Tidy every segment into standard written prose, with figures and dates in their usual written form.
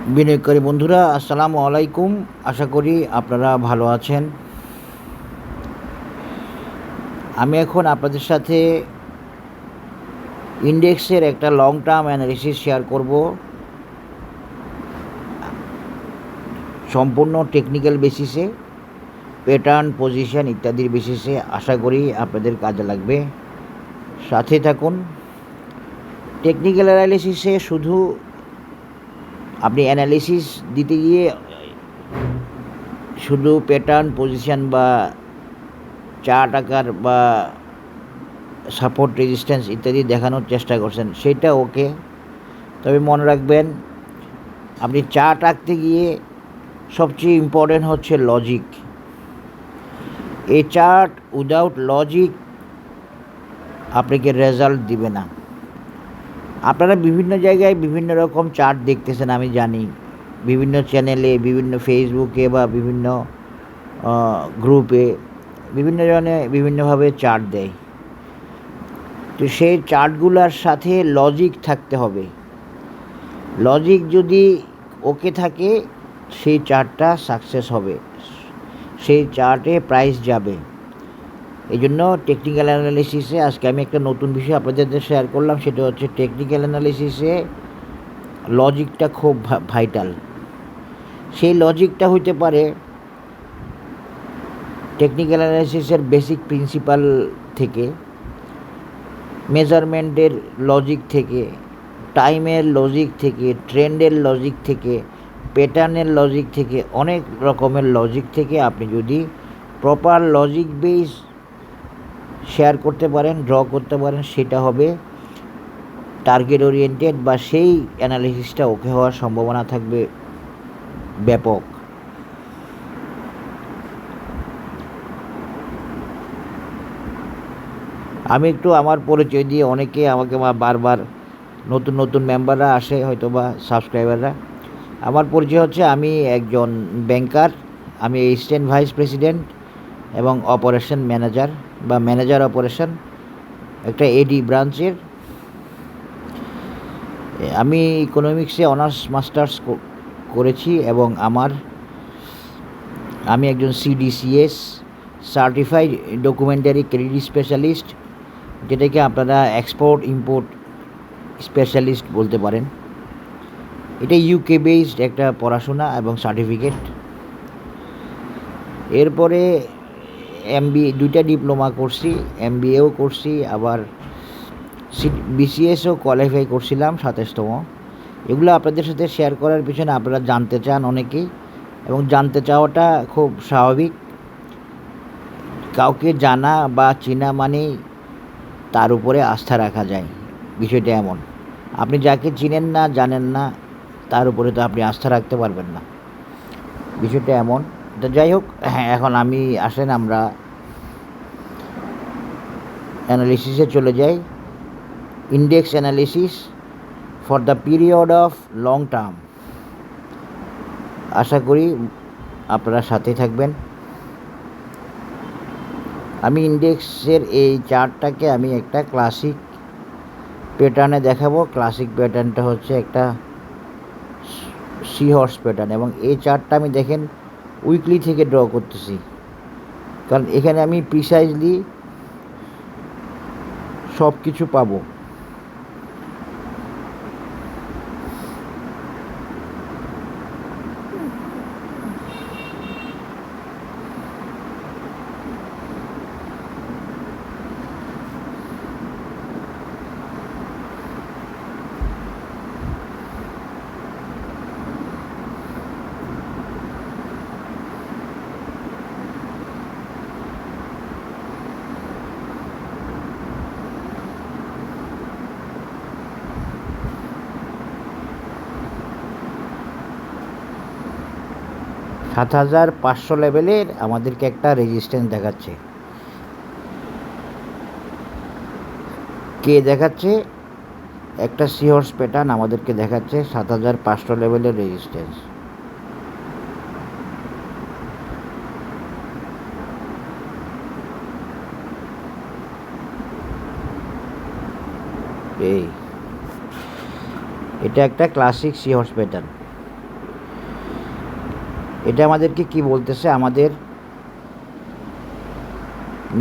বিনিয়োগকারী বন্ধুরা, আসসালামু আলাইকুম। আশা করি আপনারা ভালো আছেন। আমি এখন আপনাদের সাথে ইন্ডেক্সের একটা লং টার্ম অ্যানালিসিস শেয়ার করব, সম্পূর্ণ টেকনিক্যাল বেসিসে, প্যাটার্ন, পজিশন ইত্যাদির বেসিসে। আশা করি আপনাদের কাজে লাগবে, সাথে থাকুন। টেকনিক্যাল অ্যানালিসিসে শুধু আপনি অ্যানালিসিস দিতে গিয়ে শুধু প্যাটার্ন, পজিশন বা চার্ট আকার বা সাপোর্ট, রেজিস্ট্যান্স ইত্যাদি দেখানোর চেষ্টা করছেন, সেটা ওকে। তবে মনে রাখবেন, আপনি চার্ট আঁকতে গিয়ে সবচেয়ে ইম্পর্টেন্ট হচ্ছে লজিক। এই চার্ট উইদাউট লজিক আপনাকে রেজাল্ট দিবে না। আপনারা বিভিন্ন জায়গায় বিভিন্ন রকম চার্ট দেখতেছেন, আমি জানি। বিভিন্ন চ্যানেলে, বিভিন্ন ফেসবুকে বা বিভিন্ন গ্রুপে বিভিন্ন জনে বিভিন্নভাবে চার্ট দেয়। তো সেই চার্টগুলোর সাথে লজিক থাকতে হবে। লজিক যদি ওকে থাকে, সেই চার্টটা সাকসেস হবে, সেই চার্টে প্রাইস যাবে। এই জন্য টেকনিক্যাল অ্যানালিসিসে আজকে আমি একটা নতুন বিষয় আপনাদের সাথে শেয়ার করলাম। সেটা হচ্ছে টেকনিক্যাল অ্যানালিসিসে লজিকটা খুব ভাইটাল। সেই লজিকটা হইতে পারে টেকনিক্যাল অ্যানালিসিসের বেসিক প্রিন্সিপাল থেকে, মেজারমেন্টের লজিক থেকে, টাইমের লজিক থেকে, ট্রেন্ডের লজিক থেকে, প্যাটার্নের লজিক থেকে, অনেক রকমের লজিক থেকে আপনি যদি প্রপার লজিক বেস শেয়ার করতে পারেন, ড্র করতে পারেন, সেটা হবে টার্গেট ওরিয়েন্টেড, বা সেই অ্যানালিসিসটা ওকে হওয়ার সম্ভাবনা থাকবে ব্যাপক। আমি একটু আমার পরিচয় দিয়ে, অনেকে আমাকে বারবার নতুন নতুন মেম্বাররা আসে হয়তো বা সাবস্ক্রাইবাররা। আমার পরিচয় হচ্ছে, আমি একজন ব্যাংকার। আমি অ্যাসিস্ট্যান্ট ভাইস প্রেসিডেন্ট এবং অপারেশন ম্যানেজার বা ম্যানেজার অপারেশন একটা এডি ব্রাঞ্চের। আমি ইকোনমিক্সে অনার্স মাস্টার্স করেছি এবং আমি একজন সিডিসিএস সার্টিফাইড ডকুমেন্টারি ক্রেডিট স্পেশালিস্ট, যেটাকে আপনারা এক্সপোর্ট ইম্পোর্ট স্পেশালিস্ট বলতে পারেন। এটা ইউকে বেসড একটা পড়াশোনা এবং সার্টিফিকেট। এরপরে দুইটা ডিপ্লোমা করছি, এমবিএও করছি, আবার বিসিএসও কোয়ালিফাই করছিলাম 27তম। এগুলো আপনাদের সাথে শেয়ার করার পিছনে আপনারা জানতে চান অনেকেই, এবং জানতে চাওয়াটা খুব স্বাভাবিক। কাউকে জানা বা চেনা মানেই তার উপরে আস্থা রাখা যায়। বিষয়টা এমন, আপনি যাকে চিনেন না, জানেন না, তার উপরে তো আপনি আস্থা রাখতে পারবেন না। বিষয়টা এমন। তো যাই হোক, এখন আসেন আমরা অ্যানালিসিসে চলে যাই। Index analysis for the period of long term. আশা করি আপনারা সাথে থাকবেন। আমি ইন্ডেক্সের এই চার্টটাকে আমি একটা ক্লাসিক প্যাটার্নে দেখাবো। ক্লাসিক প্যাটার্নটা হচ্ছে একটা সি হর্স প্যাটার্ন, এবং এই চার্টটা আমি দেখেন উইকলি থেকে ড্র করতেছি, কারণ এখানে আমি প্রিসাইজলি সব কিছু পাবো। সাত 7500 লেভেলের আমাদেরকে একটা রেজিস্ট্যান্স দেখাচ্ছে। কে দেখাচ্ছে? একটা সি হর্স প্যাটার্ন আমাদেরকে দেখাচ্ছে 7500 লেভেলের রেজিস্ট্যান্স। এটা একটা ক্লাসিক সি হর্স প্যাটার্ন। এটা আমাদেরকে কি বলতেছে, আমাদের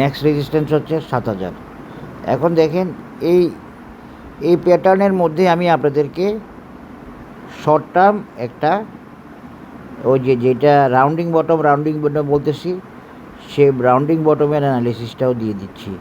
নেক্সট রেজিস্ট্যান্স হচ্ছে 7000। এখন দেখেন এই এই প্যাটার্নের মধ্যে আমি আপনাদেরকে শর্ট টার্ম একটা ওই যেটা রাউন্ডিং বটম বলতেছি, সে রাউন্ডিং বটমের অ্যানালিসিসটাও দিয়ে দিচ্ছি।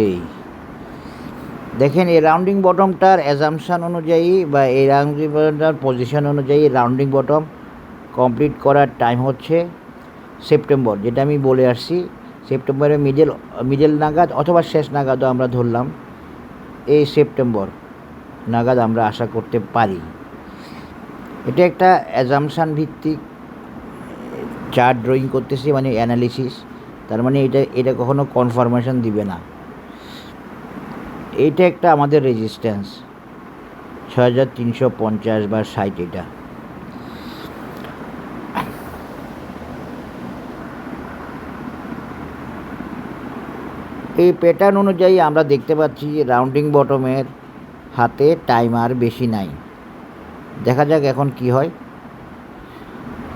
এই দেখেন এই রাউন্ডিং বটমটার অ্যাজাম্পশান অনুযায়ী বা এই রাউন্ডিং বটমটার পজিশন অনুযায়ী রাউন্ডিং বটম কমপ্লিট করার টাইম হচ্ছে সেপ্টেম্বর, যেটা আমি বলে আসছি। সেপ্টেম্বরের মিডল নাগাদ অথবা শেষ নাগাদও আমরা ধরলাম, এই সেপ্টেম্বর নাগাদ আমরা আশা করতে পারি। এটা একটা অ্যাজাম্পশান ভিত্তিক চার্ট ড্রয়িং করতেছি, মানে অ্যানালিসিস। তার মানে এটা কখনো কনফার্মেশন দিবে না। এইটা একটা আমাদের রেজিস্ট্যান্স 6350 বা 60। এটা এই প্যাটার্ন অনুযায়ী আমরা দেখতে পাচ্ছি যে রাউন্ডিং বটমের হাতে টাইম আর বেশি নাই। দেখা যাক এখন কি হয়।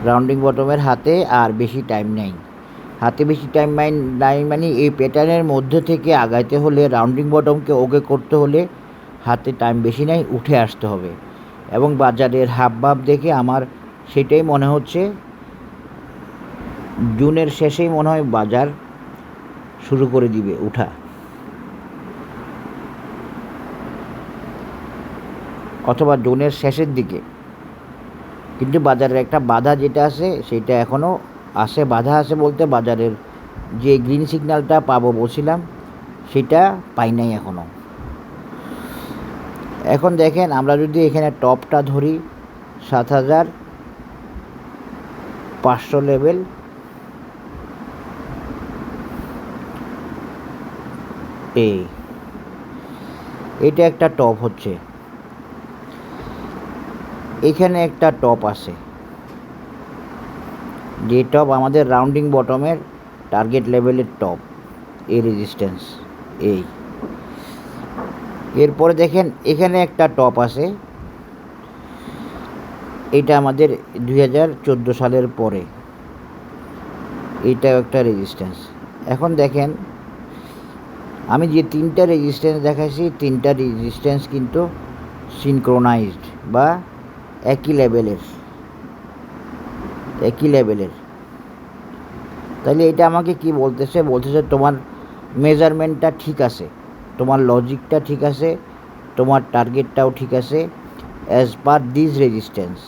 রাউন্ডিং বটমের হাতে আর বেশি টাইম নেই। হাতে বেশি টাইম নাই মানে এই প্যাটার্নের মধ্যে থেকে আগাইতে হলে, রাউন্ডিং বটমকে ওকে করতে হলে হাতে টাইম বেশি নেই, উঠে আসতে হবে। এবং বাজারের হাবভাব দেখে আমার সেটাই মনে হচ্ছে, জুনের শেষেই মনে হয় বাজার শুরু করে দিবে উঠা, অথবা জুনের শেষের দিকে। কিন্তু বাজারের একটা বাধা যেটা আছে সেটা এখনও আছে। বাধা আছে বলতে বাজারের যে গ্রিন সিগন্যালটা পাবো বলছিলাম সেটা পাই নাই এখনও। এখন দেখেন আমরা যদি এখানে টপটা ধরি 7500 লেভেল, এটা একটা টপ হচ্ছে। এখানে একটা টপ আছে, যে টপ আমাদের রাউন্ডিং বটমের টার্গেট লেভেলের টপ, এই রেজিস্ট্যান্স এই। এরপরে দেখেন এখানে একটা টপ আছে, এটা আমাদের 2014 সালের পরে, এইটাও একটা রেজিস্ট্যান্স। এখন দেখেন আমি যে তিনটা রেজিস্ট্যান্স দেখাইছি, তিনটা রেজিস্ট্যান্স কিন্তু সিনক্রোনাইজড বা একই লেভেলের। তাহলে এটা আমাকে কি বলতেছে তোমার মেজারমেন্টটা ঠিক আছে, তোমার লজিকটা ঠিক আছে, তোমার টার্গেটটাও ঠিক আছে অ্যাজ পার দিস রেজিস্ট্যান্স।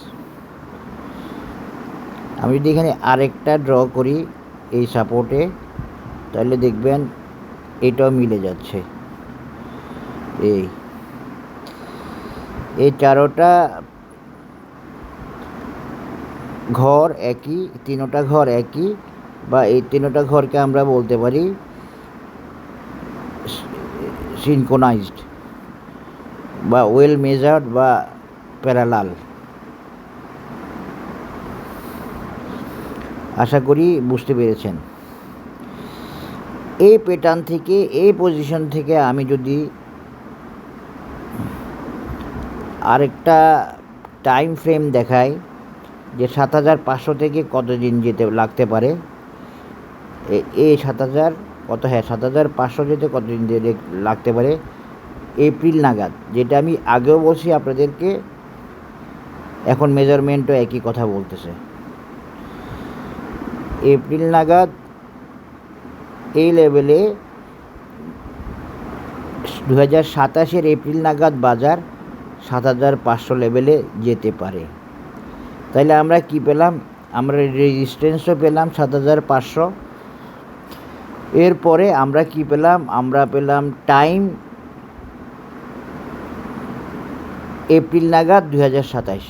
আমি যদি এখানে আরেকটা ড্র করি এই সাপোর্টে, তাহলে দেখবেন এটাও মিলে যাচ্ছে। এই চারোটা ঘর একই, তিনোটা ঘর একই, বা এই তিনোটা ঘরকে আমরা বলতে পারি সিনক্রোনাইজড বা ওয়েল মেজার্ড বা প্যারালাল। আশা করি বুঝতে পেরেছেন। এই প্যাটার্ন থেকে, এই পজিশন থেকে আমি যদি আরেকটা টাইম ফ্রেম দেখাই যে 7500 থেকে কতদিন যেতে লাগতে পারে, এই 7000 কত, হ্যাঁ 7500 যেতে কতদিন লাগতে পারে, এপ্রিল নাগাদ। যেটা আমি আগেও বলছি আপনাদেরকে, এখন মেজারমেন্টও একই কথা বলতেছে। এপ্রিল নাগাদ এই লেভেলে 2027-এর এপ্রিল নাগাদ বাজার 7500 লেভেলে যেতে পারে। তাইলে আমরা কি পেলাম, আমরা রেজিস্ট্যান্সও পেলাম 7500। এরপরে আমরা কি পেলাম, আমরা পেলাম টাইম এপ্রিল নাগাদ 2027।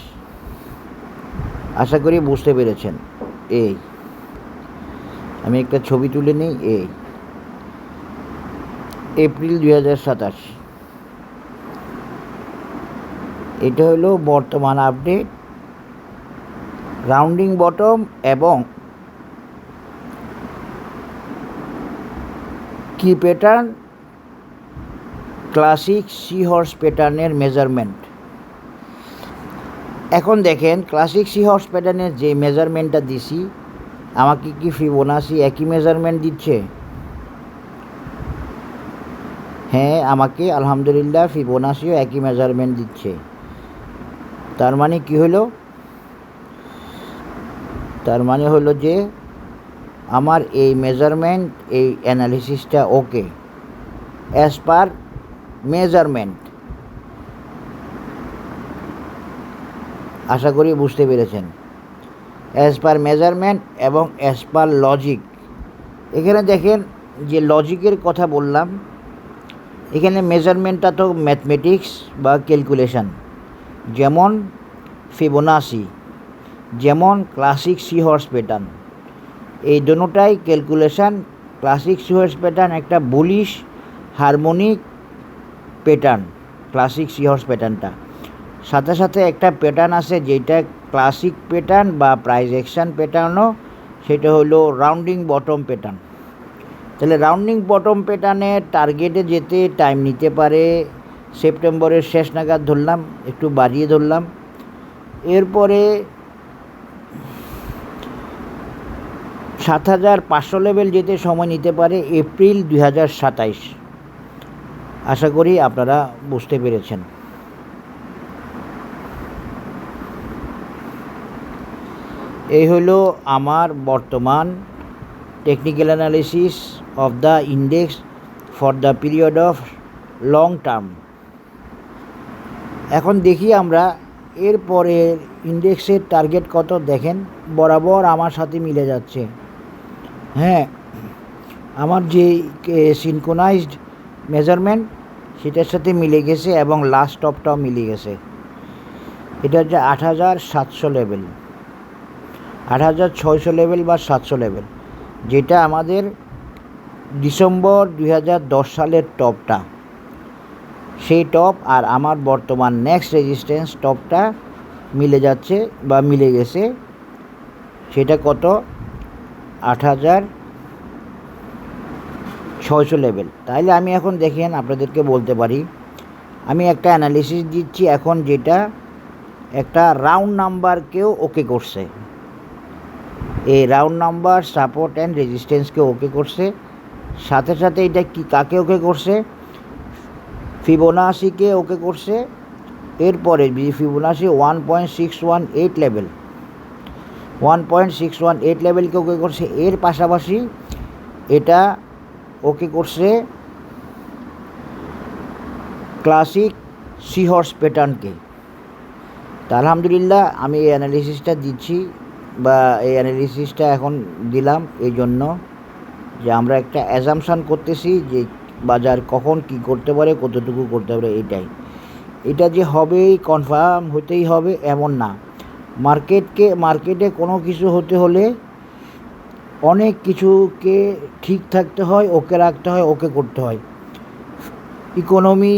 আশা করি বুঝতে পেরেছেন। আমি একটা ছবি তুলে নিই। এপ্রিল 2027, এটা হলো বর্তমান আপডেট রাউন্ডিং বটম এবং কি প্যাটার্ন, ক্লাসিক সি হর্স প্যাটার্নের মেজারমেন্ট। এখন দেখেন ক্লাসিক সি হর্স প্যাটার্নের যে মেজারমেন্টটা দিছি, আমাকে কি ফিবোনাসি একই মেজারমেন্ট দিচ্ছে? হ্যাঁ, আমাকে আলহামদুলিল্লাহ ফিবোনাসিও একই মেজারমেন্ট দিচ্ছে। তার মানে কি হলো? তার মানে হলো যে আমার এই মেজারমেন্ট, এই অ্যানালিসিসটা ওকে অ্যাজ পার মেজারমেন্ট। আশা করি বুঝতে পেরেছেন। অ্যাজ পার মেজারমেন্ট এবং অ্যাজ পার লজিক। এখানে দেখেন যে লজিকের কথা বললাম, এখানে মেজারমেন্টটা তো ম্যাথমেটিক্স বা ক্যালকুলেশন, যেমন ফিবোনাসি, যেমন ক্লাসিক সি হর্স প্যাটার্ন, এই দুটোটাই calculation. Classic sea horse pattern একটা bullish harmonic pattern, classic sea horse প্যাটার্নটা। সাথে সাথে একটা প্যাটার্ন আছে যেটা ক্লাসিক প্যাটার্ন বা প্রাইস অ্যাকশন প্যাটার্নও, সেটা হলো রাউন্ডিং বটম প্যাটার্ন। তাহলে রাউন্ডিং বটম প্যাটার্নের টার্গেটে যেতে টাইম নিতে পারে, সেপ্টেম্বরের শেষ নাগাদ ধরলাম, একটু বাড়িয়ে ধরলাম। এরপরে ৭,৫০০ লেভেল যেতে সময় নিতে পারে এপ্রিল ২০২৭। আশা করি আপনারা বুঝতে পেরেছেন। এই হলো আমার বর্তমান technical analysis of the index for the period of long term. এখন দেখি আমরা এরপরে ইন্ডেক্সের টার্গেট কত। দেখেন বরাবর আমার সাথে মিলে যাচ্ছে। হ্যাঁ, আমার যে সিনক্রোনাইজড মেজারমেন্ট সেটার সাথে মিলে গেছে এবং লাস্ট টপটাও মিলে গেছে। এটা হচ্ছে ৮,৭০০ লেভেল, ৮,৬০০ লেভেল বা ৭০০ লেভেল, যেটা আমাদের ডিসেম্বর ২০১০ সালের টপটা, সেই টপ আর আমার বর্তমান নেক্সট রেজিস্ট্যান্স টপটা মিলে যাচ্ছে বা মিলে গেছে। সেটা কত? ৮,৬০০ লেভেল। তাইলে আমি এখন দেখেন আপনাদেরকে বলতে পারি, আমি একটা অ্যানালিসিস দিচ্ছি এখন, যেটা একটা রাউন্ড নাম্বারকেও ওকে করছে। এই রাউন্ড নাম্বার সাপোর্ট অ্যান্ড রেজিস্ট্যান্সকে ওকে করছে। সাথে সাথে এটা কি কাকে ওকে করছে? ফিবোনাসিকে ওকে করছে। এরপরে ফিবোনাসি 1.618 লেভেল, 1.618 লেভেলকে ওকে করছে। এর পাশাপাশি এটা ওকে করছে ক্লাসিক সি হর্স প্যাটার্নকে। তা আলহামদুলিল্লাহ আমি এই অ্যানালিসিসটা দিচ্ছি বা এই অ্যানালিসিসটা এখন দিলাম এই জন্য যে আমরা একটা অ্যাজাম্পশান করতেছি যে বাজার কখন কি করতে পারে, কতটুকু করতে পারে। এটা যে হবেই, কনফার্ম হতেই হবে এমন না। মার্কেটে কোনো কিছু হতে হলে অনেক কিছুকে ঠিক থাকতে হয়, ওকে রাখতে হয়, ওকে করতে হয়। Economy,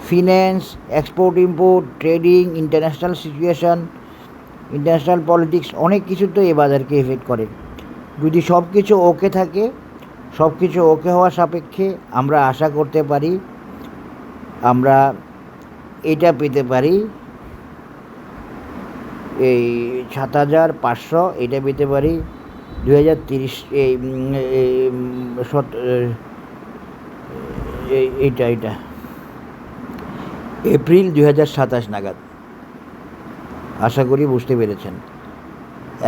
finance, export import, trading, international situation, international politics, অনেক কিছু তো এই বাজারকে এফেক্ট করে। যদি সব কিছু ওকে থাকে, সব কিছু ওকে হওয়া সাপেক্ষে আমরা আশা করতে পারি আমরা এটা পেতে পারি, এই ৭,৫০০ এটা পেতে পারি ২০৩০ এইটা এপ্রিল ২০২৭ নাগাদ। আশা করি বুঝতে পেরেছেন।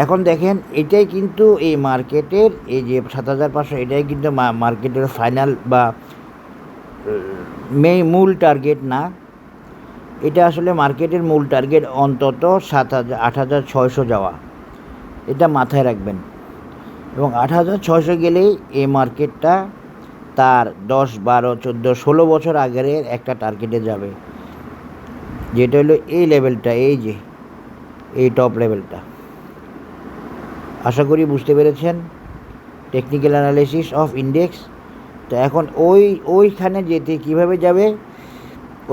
এখন দেখেন এটাই কিন্তু এই মার্কেটের, এই যে ৭,৫০০ এটাই কিন্তু মার্কেটের ফাইনাল বা মূল টার্গেট না। এটা আসলে মার্কেটের মূল টার্গেট অন্তত ৮,৬০০ যাওয়া, এটা মাথায় রাখবেন। এবং ৮,৬০০ গেলেই এই মার্কেটটা তার ১০, ১২, ১৪, ১৬ বছর আগের একটা টার্গেটে যাবে, যেটা হলো এই লেভেলটা, এই যে এই টপ লেভেলটা। আশা করি বুঝতে পেরেছেন টেকনিক্যাল অ্যানালিসিস অফ ইন্ডেক্স। তো এখন ওইখানে যেতে কিভাবে যাবে?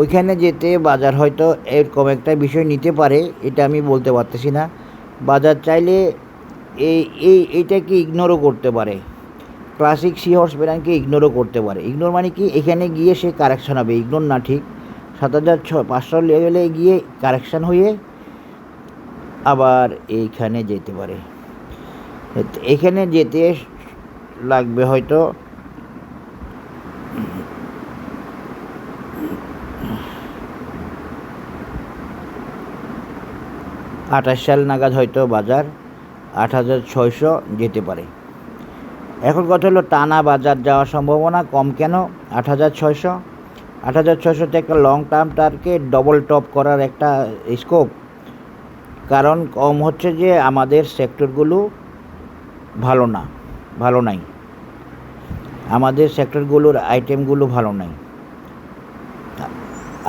ওইখানে যেতে বাজার হয়তো এরকম একটা বিষয় নিতে পারে, এটা আমি বলতে পারতেছি না। বাজার চাইলে এইটাকে ইগনোরও করতে পারে, ক্লাসিক সি হর্স প্যাটার্নকে ইগনোরও করতে পারে। ইগনোর মানে কি, এখানে গিয়ে সে কারেকশান হবে, ইগনোর না ঠিক, 7,500 লেভেলে গিয়ে কারেকশান হয়ে আবার এইখানে যেতে পারে। এখানে যেতে লাগবে হয়তো 28 সাল নাগাদ হয়তো বাজার 8,600 যেতে পারে। এখন কথা হলো টানা বাজার যাওয়ার সম্ভাবনা কম কেন? 8,600তে একটা long term target double top করার একটা স্কোপ, কারণ কম হচ্ছে যে আমাদের সেক্টরগুলো ভালো নাই, আমাদের সেক্টরগুলোর আইটেমগুলো ভালো নাই,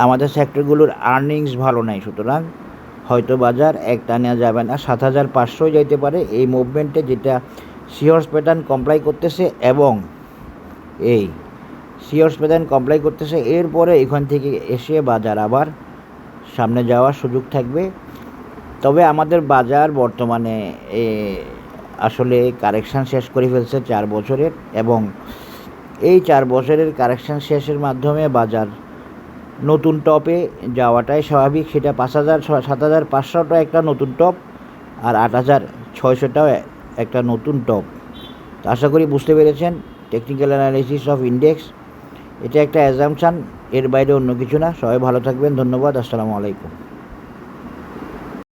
আমাদের সেক্টরগুলোর আর্নিংস ভালো নাই। সুতরাং হয়তো বাজার এক টানে যাবে না, 7,500 যাইতে পারে এই মুভমেন্টে, যেটা সি হর্স প্যাটার্ন কমপ্লাই করতেছে, এবং এই সি হর্স প্যাটার্ন কমপ্লাই করতেছে। এরপরে এখান থেকে এসে বাজার আবার সামনে যাওয়ার সুযোগ থাকবে। তবে আমাদের বাজার বর্তমানে আসলে কারেকশান শেষ করে ফেলছে 4 বছরের, এবং এই 4 বছরের কারেকশান শেষের মাধ্যমে বাজার নতুন টপে যাওয়াটাই স্বাভাবিক। সেটা 7,500টাও একটা নতুন টপ, আর 8,600টাও একটা নতুন টপ। তো আশা করি বুঝতে পেরেছেন টেকনিক্যাল অ্যানালিসিস অফ ইন্ডেক্স, এটা একটা অ্যাজাম্পশান, এর বাইরে অন্য কিছু না। সবাই ভালো থাকবেন, ধন্যবাদ, আসসালামু আলাইকুম।